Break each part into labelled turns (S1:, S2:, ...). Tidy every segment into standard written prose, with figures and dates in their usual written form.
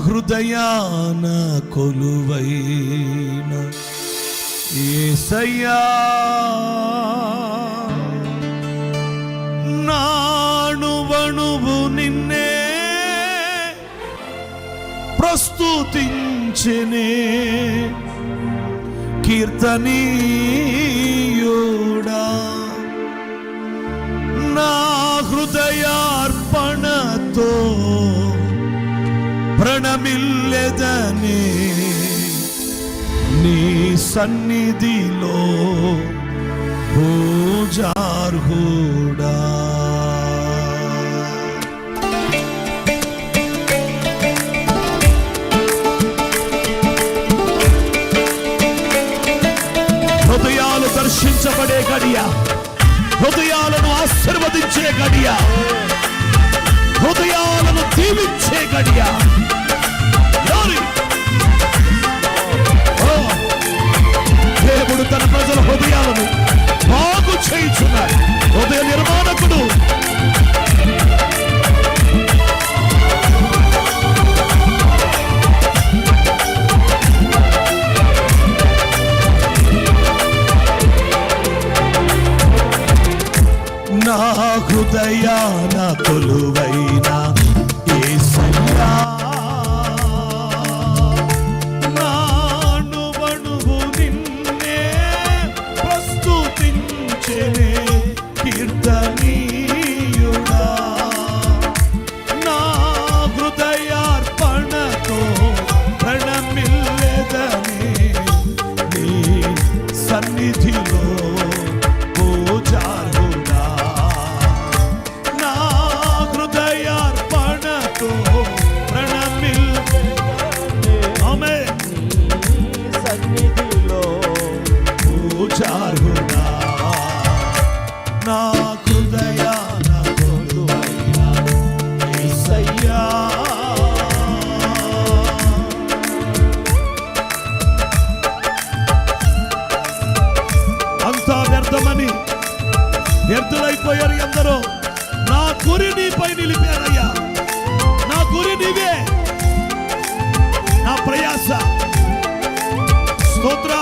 S1: హృదయాన కొలువైన యేసయ్యా నాణువణువు నిన్నే ప్రస్తుతించెనే కీర్తనీయుడా నా హృదయార్పణతో ప్రణమిల్లెదనే నీ సన్నిధిలో పూజార్హుడా. హృదయాలు దర్శించబడే గడియ, హృదయాలను ఆశీర్వదించే గడియ, హృదయాలను దీవించే గడియ. దేవుడు తన ప్రజల హృదయాలను బాగు చేయుచున్నాడు. హృదయ నిర్మాణకుడు. నా హృదయాన కొలువైన యేసయ్యా నాణువణువు నిన్నే ప్రస్తుతించెనే కీర్తనీయుడా నా హృదయార్పణతో ప్రణమిల్లెదనే నీ సన్నిధిలో పూజార్హుడా. పూజార్హుడా నా హృదయాన కొలువైన యేసయ్యా. అంతా వ్యర్థమని వ్యర్థులైపోయారు ఎందరో. నా గురి నీపై నిలిపారయ్యా. నా గురి నీవే, నా ప్రయాస. స్తోత్రం.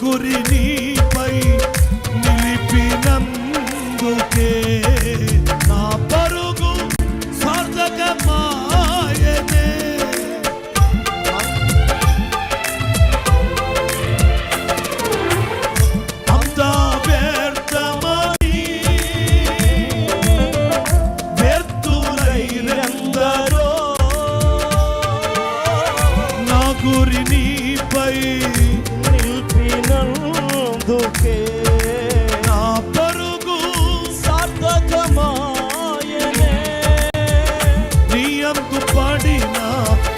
S1: గురి నీపై నిలిపినందుకే నా పరుగు సార్థకమాయనే. అంతా వ్యర్థమని వ్యర్థులైరెందరో నా గురి నీపై నిలిపినందుకే నా పరుగు సార్థకమాయనే. నీ యందు పడిన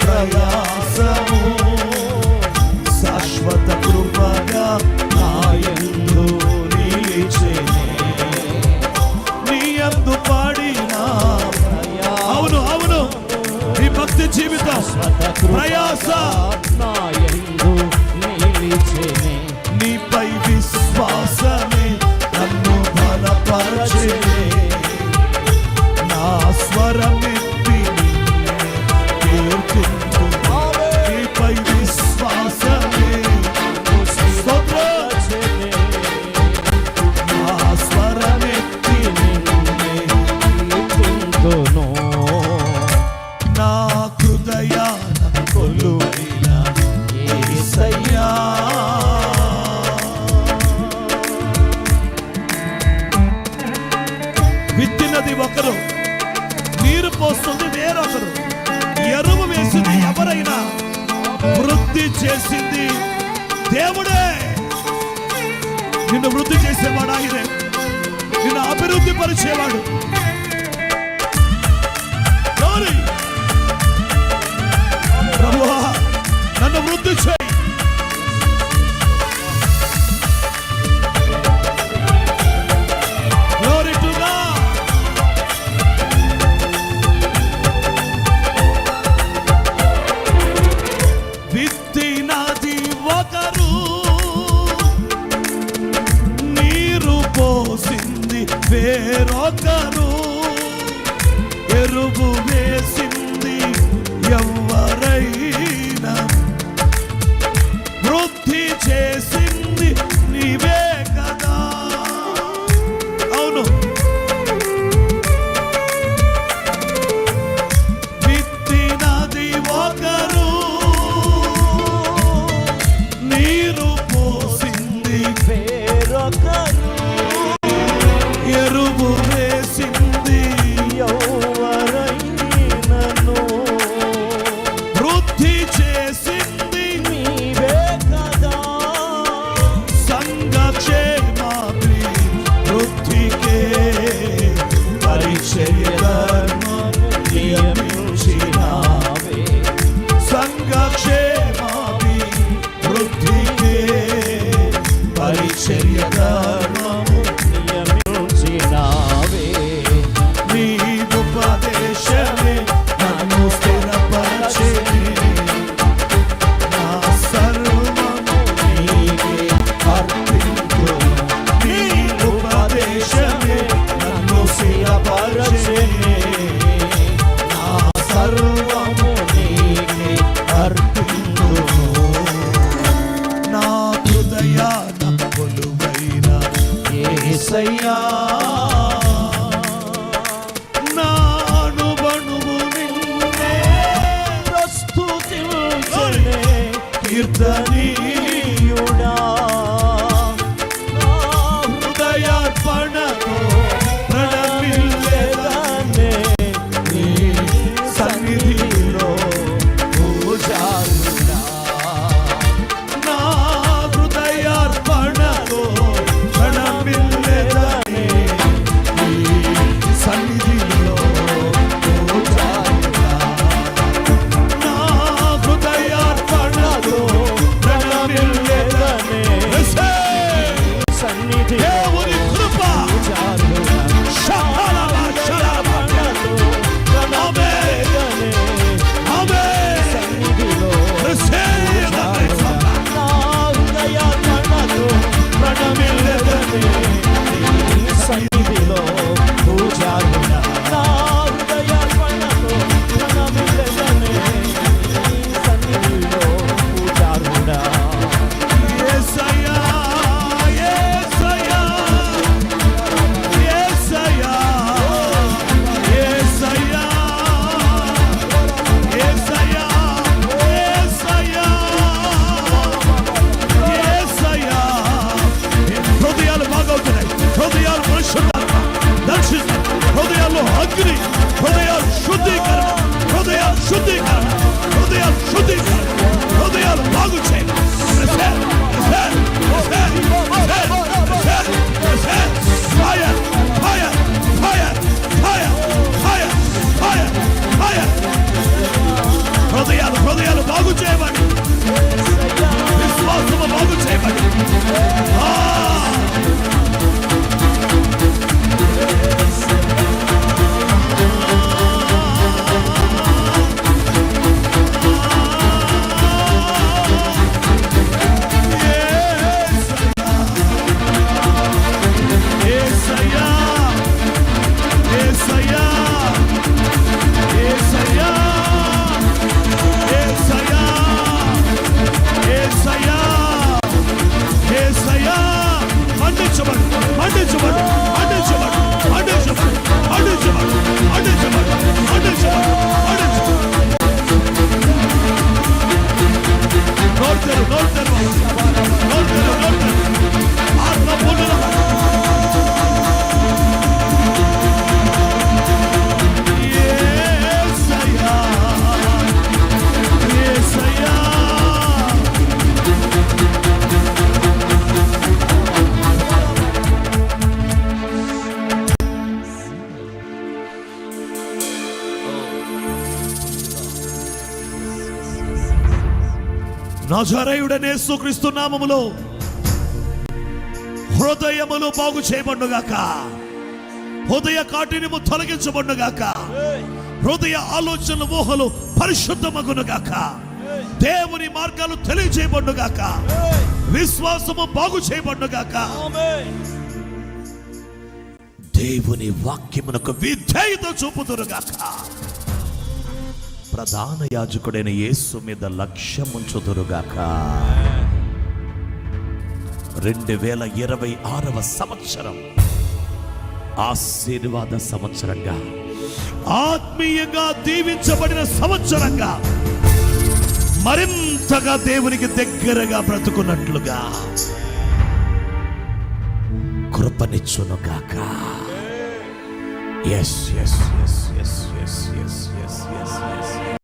S1: ప్రయాసము శాశ్వత కృపగా నా యందు నిలిచెనే. నీ యందు పడిన అవును అవును ఈ భక్తి జీవితం ప్రయాస నా యందు నిలిచెనే. నీపై విశ్వాసమే నన్ను బలపరచెనే. నా స్వరమెత్తి కీర్తింతును. నీపై విశ్వాసమే స్తోత్రచెనే. నా స్వరమెత్తి కీర్తింతును. నా హృదయాన కొలువైన యేసయ్యా. విత్తినది ఒకరు, నీరు పోస్తుంది వేరొకరు, ఎరువు వేసింది ఎవరైనా, వృద్ధి చేసింది దేవుడే. నిన్ను వృద్ధి చేసేవాడు ఆయనే, నిన్ను అభివృద్ధి పరిచేవాడు. ఎరువు వేసింది ఎవరైనా వృద్ధి చేసింది నీవే కదా. అవును, విత్తినది ఒకరు, నీరు పోసింది
S2: వేరొకరు,
S1: ఎరువు వేసింది
S2: ఎవరైనను
S1: వృద్ధి చేసింది
S2: నీవే కదా.
S1: సంఘక్షేమాభి వృద్ధికే పరిచర్యధర్మము నియమించినావే. సంఘక్షేమాభి వృద్ధికే పరిచర్యధర్మము
S2: నియమించినావే.
S1: నీ ఉపదేశమే నన్ను స్థిరపరచెను. నా సర్వము నీకే అర్పింతును. నీ ఉపదేశమే నన్ను స్థిరపరచెను. నా సర్వము నీకే అర్పింతును. నా హృదయాన కొలువైన యేసయ్యా, నాను బణువు నిన్నే
S2: ప్రస్తుతించనే
S1: కీర్తనీయుడా.
S2: నా
S1: హృదయార్పణతో ప్రణమిల్లెదనే నీ సన్నిధిలో పూజారుడా. నా హృదయార్పణతో ప్రణమిల్లెదనే నీ సన్నిధిలో పూజారుడా. నా హృదయార్పణతో ప్రణమిల్లెదనే
S2: సన్నిధి
S1: దేవుని కృప శకలమా శరమణతో ఆమేన్ ఆమేన్.
S2: సన్నిధిలో
S1: receive the grace of God.
S2: నా హృదయార్పణతో ప్రణమిల్లెదనే నీ సన్నిధిలో పూజారుడా. నా హృదయార్పణతో ప్రణమిల్లెదనే నీ సన్నిధిలో పూజారుడా.
S1: యేసయ్యా యేసయ్యా యేసయ్యా యేసయ్యా యేసయ్యా యేసయ్యా యేసయ్యా. హృదయాలు బాగవుతున్నాయి. హృదయాలు పరిశుద్ధంగా దర్శిస్తాయి. హృదయాల్లో అగ్ని, హృదయాలు శుద్ధీకరణ, హృదయాలు శుద్ధీకరణ, హృదయాలు శుద్ధీకరణ, హృదయాలు బాగు చేయాలి. Fire, fire, fire, fire, fire, fire, fire. హృదయాలు హృదయాలు బాగు చేయబడి, విశ్వాసము బాగు చేయబడి. యేసయ్యా యేసయ్యా యేసయ్యా యేసయ్యా యేసయ్యా యేసయ్యా. మండించబడు మండించబడు మండించబడు మండించబడు మండించబడు మండించబడు మండించబడు మండించబడు. నోరు తెరు నోరు తెరు నోరు తెరు నోరు తెరు. ఆత్మ పూర్ణ యేసయ్యా యేసయ్యా. నజరేయుడైన యేసుక్రీస్తు నామములో హృదయములు బాగు చేయబడుగాక. హృదయ కాఠిన్యము తొలగించబడుగాక. హృదయ ఆలోచనలు ఊహలు పరిశుద్ధమగునుగాక. దేవుని మార్గాలు తెలియజేయబడుగాక. విశ్వాసము బాగు చేయబడుగాక. దేవుని వాక్యమునకు విధేయత చూపుదురుగాక. ప్రధాన యాజకుడైన యేసు మీద లక్ష్యముంచుదురుగాక. 2026వ సంవత్సరం ఆశీర్వాద సంవత్సరంగా, ఆత్మీయంగా దీవించబడిన సంవత్సరంగా, మరింతగా దేవునికి దగ్గరగా బ్రతుకున్నట్లుగా కృపనిచ్చునుగాక. Yes yes yes yes